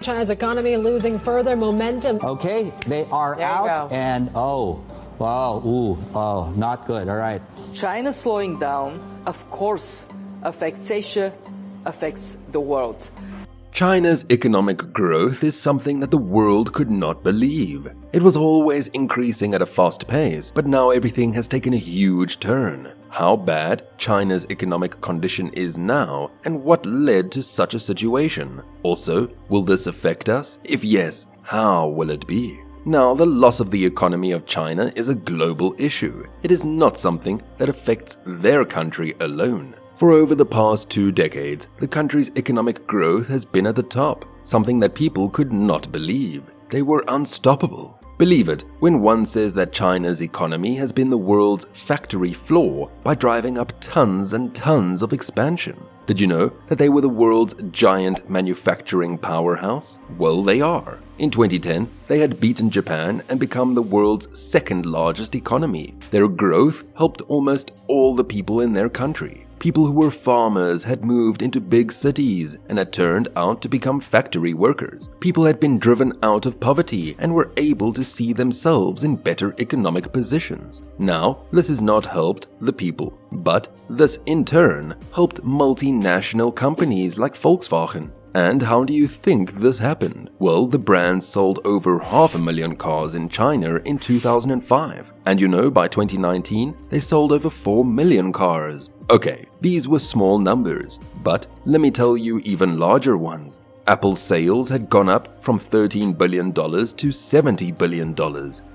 China's economy losing further momentum. Okay, they are out and not good. All right. China slowing down, of course, affects Asia, affects the world. China's economic growth is something that the world could not believe. It was always increasing at a fast pace, but now everything has taken a huge turn. How bad China's economic condition is now, and what led to such a situation. Also, will this affect us? If yes, how will it be? Now, the loss of the economy of China is a global issue. It is not something that affects their country alone. For over the past 2 decades, the country's economic growth has been at the top, something that people could not believe. They were unstoppable. Believe it when one says that China's economy has been the world's factory floor by driving up tons and tons of expansion. Did you know that they were the world's giant manufacturing powerhouse? Well, they are. In 2010, they had beaten Japan and become the world's second largest economy. Their growth helped almost all the people in their country. People who were farmers had moved into big cities and had turned out to become factory workers. People had been driven out of poverty and were able to see themselves in better economic positions. Now, this has not helped the people, but this in turn helped multinational companies like Volkswagen. And how do you think this happened? Well, the brand sold over 500,000 cars in China in 2005. And you know, by 2019, they sold over 4 million cars. Okay, these were small numbers, but let me tell you even larger ones. Apple's sales had gone up from $13 billion to $70 billion,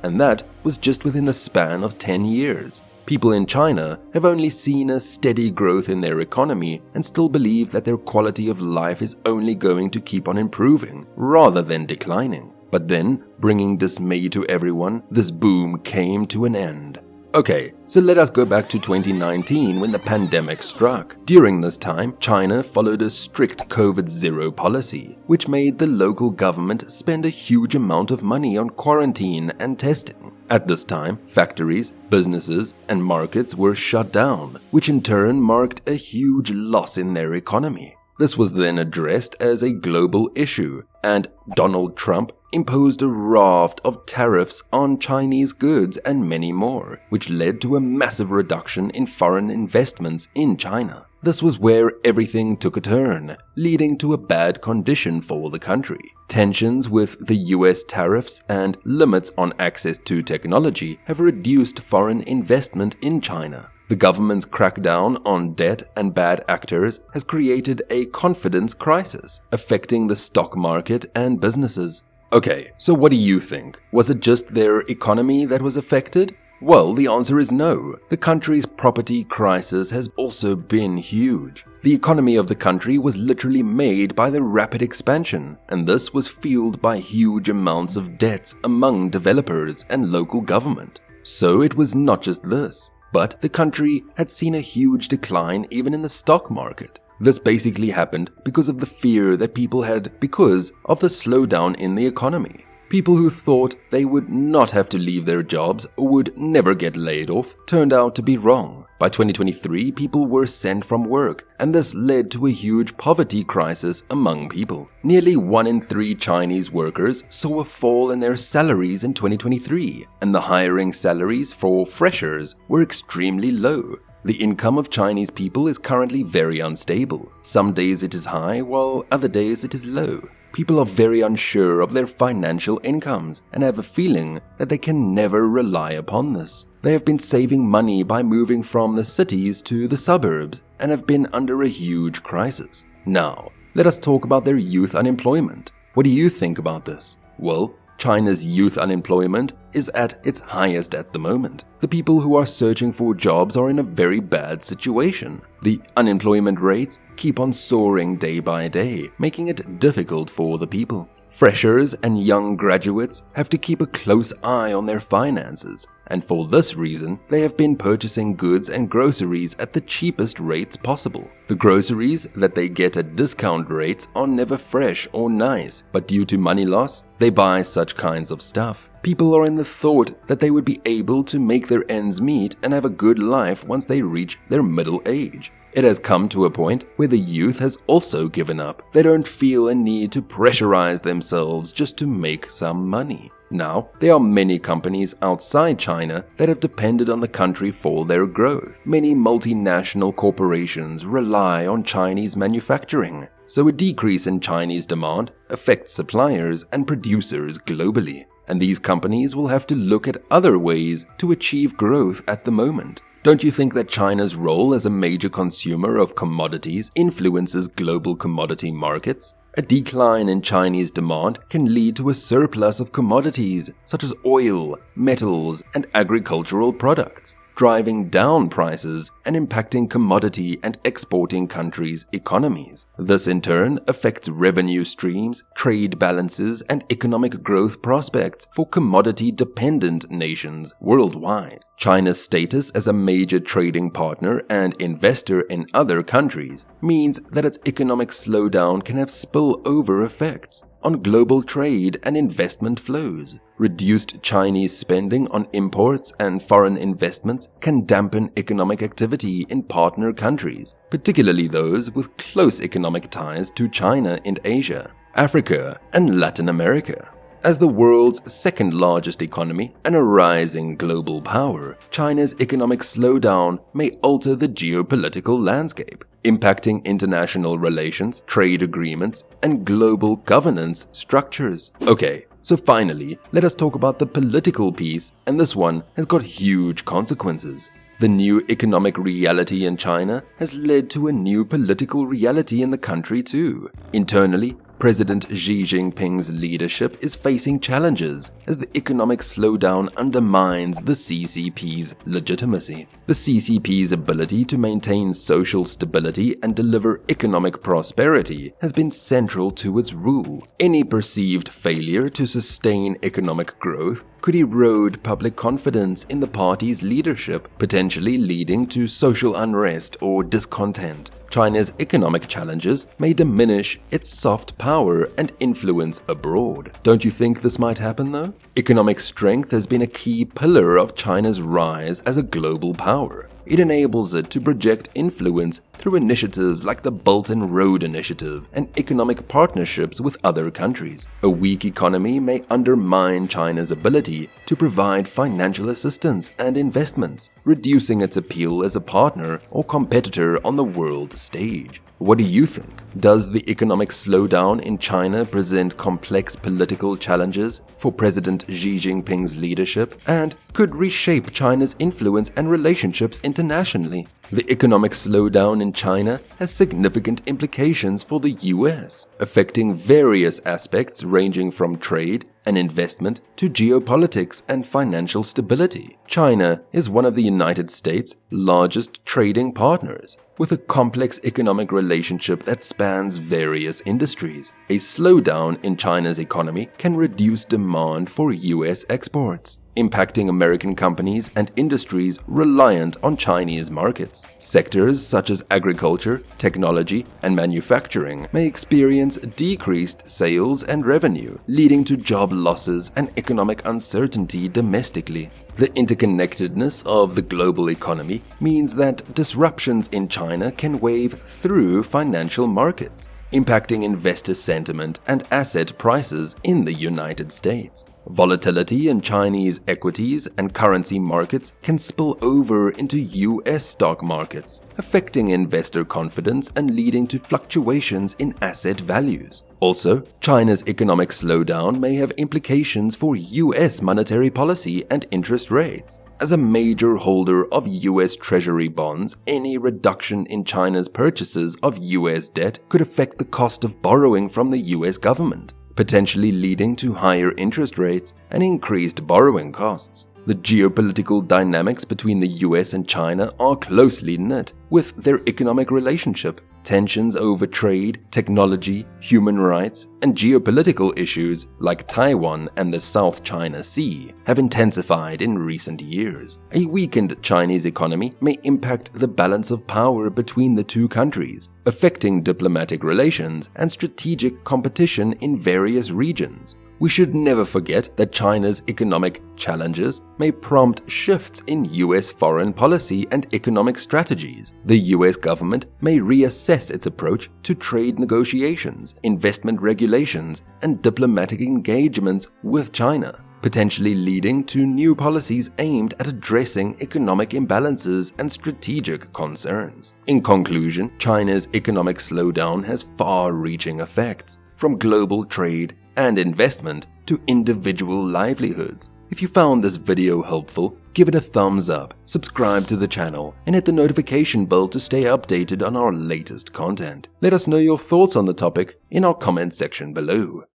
and that was just within the span of 10 years. People in China have only seen a steady growth in their economy and still believe that their quality of life is only going to keep on improving rather than declining. But then, bringing dismay to everyone, this boom came to an end. Okay, so let us go back to 2019 when the pandemic struck. During this time, China followed a strict COVID-0 policy, which made the local government spend a huge amount of money on quarantine and testing. At this time, factories, businesses, and markets were shut down, which in turn marked a huge loss in their economy. This was then addressed as a global issue, and Donald Trump imposed a raft of tariffs on Chinese goods and many more, which led to a massive reduction in foreign investments in China. This was where everything took a turn, leading to a bad condition for the country. Tensions with the US tariffs and limits on access to technology have reduced foreign investment in China. The government's crackdown on debt and bad actors has created a confidence crisis, affecting the stock market and businesses. Okay, so what do you think? Was it just their economy that was affected? Well, the answer is no. The country's property crisis has also been huge. The economy of the country was literally made by the rapid expansion, and this was fueled by huge amounts of debts among developers and local government. So it was not just this, but the country had seen a huge decline even in the stock market. This basically happened because of the fear that people had because of the slowdown in the economy. People who thought they would not have to leave their jobs or would never get laid off turned out to be wrong. By 2023, people were sent from work, and this led to a huge poverty crisis among people. Nearly 1 in 3 Chinese workers saw a fall in their salaries in 2023, and the hiring salaries for freshers were extremely low. The income of Chinese people is currently very unstable. Some days it is high, while other days it is low. People are very unsure of their financial incomes and have a feeling that they can never rely upon this. They have been saving money by moving from the cities to the suburbs and have been under a huge crisis. Now, let us talk about their youth unemployment. What do you think about this? Well, China's youth unemployment is at its highest at the moment. The people who are searching for jobs are in a very bad situation. The unemployment rates keep on soaring day by day, making it difficult for the people. Freshers and young graduates have to keep a close eye on their finances. and for this reason, they have been purchasing goods and groceries at the cheapest rates possible. The groceries that they get at discount rates are never fresh or nice, but due to money loss, they buy such kinds of stuff. People are in the thought that they would be able to make their ends meet and have a good life once they reach their middle age. It has come to a point where the youth has also given up. They don't feel a need to pressurize themselves just to make some money. Now, there are many companies outside China that have depended on the country for their growth. Many multinational corporations rely on Chinese manufacturing, so a decrease in Chinese demand affects suppliers and producers globally. And these companies will have to look at other ways to achieve growth at the moment. Don't you think that China's role as a major consumer of commodities influences global commodity markets? A decline in Chinese demand can lead to a surplus of commodities such as oil, metals, and agricultural products, driving down prices and impacting commodity and exporting countries' economies. This in turn affects revenue streams, trade balances, and economic growth prospects for commodity-dependent nations worldwide. China's status as a major trading partner and investor in other countries means that its economic slowdown can have spillover effects on global trade and investment flows. Reduced Chinese spending on imports and foreign investments can dampen economic activity in partner countries, particularly those with close economic ties to China in Asia, Africa, and Latin America. As the world's second largest economy and a rising global power, China's economic slowdown may alter the geopolitical landscape, impacting international relations, trade agreements, and global governance structures. Okay, so finally, let us talk about the political piece, and this one has got huge consequences. The new economic reality in China has led to a new political reality in the country too. Internally, President Xi Jinping's leadership is facing challenges as the economic slowdown undermines the CCP's legitimacy. The CCP's ability to maintain social stability and deliver economic prosperity has been central to its rule. Any perceived failure to sustain economic growth could erode public confidence in the party's leadership, potentially leading to social unrest or discontent. China's economic challenges may diminish its soft power and influence abroad. Don't you think this might happen though? Economic strength has been a key pillar of China's rise as a global power. It enables it to project influence through initiatives like the Belt and Road Initiative and economic partnerships with other countries. A weak economy may undermine China's ability to provide financial assistance and investments, reducing its appeal as a partner or competitor on the world stage. What do you think? Does the economic slowdown in China present complex political challenges for President Xi Jinping's leadership and could reshape China's influence and relationships internationally? The economic slowdown in China has significant implications for the US, affecting various aspects ranging from trade and investment to geopolitics and financial stability. China is one of the United States' largest trading partners, with a complex economic relationship that spans various industries. A slowdown in China's economy can reduce demand for US exports, impacting American companies and industries reliant on Chinese markets. Sectors such as agriculture, technology, and manufacturing may experience decreased sales and revenue, leading to job losses and economic uncertainty domestically. The interconnectedness of the global economy means that disruptions in China can wave through financial markets, impacting investor sentiment and asset prices in the United States. Volatility in Chinese equities and currency markets can spill over into US stock markets, affecting investor confidence and leading to fluctuations in asset values. Also, China's economic slowdown may have implications for US monetary policy and interest rates. As a major holder of US Treasury bonds, any reduction in China's purchases of US debt could affect the cost of borrowing from the US government, potentially leading to higher interest rates and increased borrowing costs. The geopolitical dynamics between the US and China are closely knit with their economic relationship. tensions over trade, technology, human rights, and geopolitical issues like Taiwan and the South China Sea have intensified in recent years. A weakened Chinese economy may impact the balance of power between the two countries, affecting diplomatic relations and strategic competition in various regions. We should never forget that China's economic challenges may prompt shifts in US foreign policy and economic strategies. The US government may reassess its approach to trade negotiations, investment regulations, and diplomatic engagements with China, potentially leading to new policies aimed at addressing economic imbalances and strategic concerns. In conclusion, China's economic slowdown has far-reaching effects, from global trade and investment to individual livelihoods. If you found this video helpful, give it a thumbs up, subscribe to the channel, and hit the notification bell to stay updated on our latest content. Let us know your thoughts on the topic in our comment section below.